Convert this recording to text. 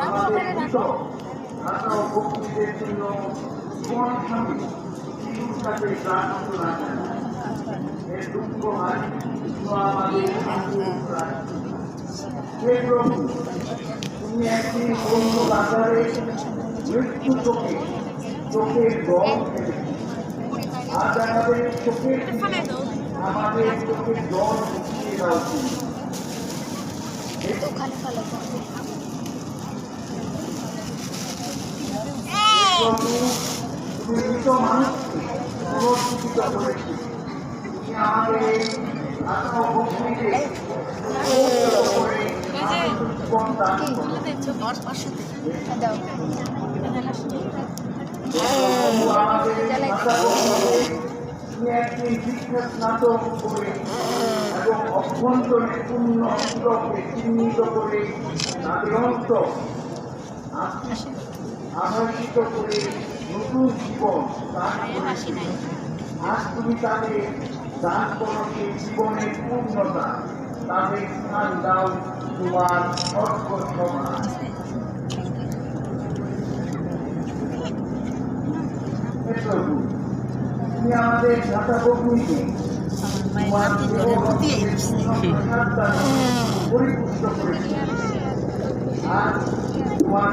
আমাদের কৃত ভাষা ও ভক্তিদের জন্য জীবন স্বামী শিশুর কাছে প্রার্থনা জানায়। এর দুঃখ হয় আমাদের হে প্রভু, তুমি একদিন অন্য বাজারে মৃত্যু চোখের জল ফেলে আজ আমাদের চোখের জল মুছিয়ে দাও। তুমি মৃত মানুষকে পুনর্জীবিত করেছি। তুমি আমাদের আত্মা ও ভক্তিকে জীবন দান করো। তুমি একদিন শিক্ষা স্নাতক করে এবং অভ্যন্তরে পূর্ণ অন্তরকে চিহ্নিত করে তাদের অন্তর আভাসিত করে নতুন জীবন দান করেছিলে। আজ তুমি তাদের দান করো সেই জীবনের পূর্ণতা, তাদের স্থান দাও তোমার স্বর্গসভা। প্রভু, তুমি আমাদের ভাষা ভগ্নীকে পরিপুষ্ট করেছিলে। আজ তোমার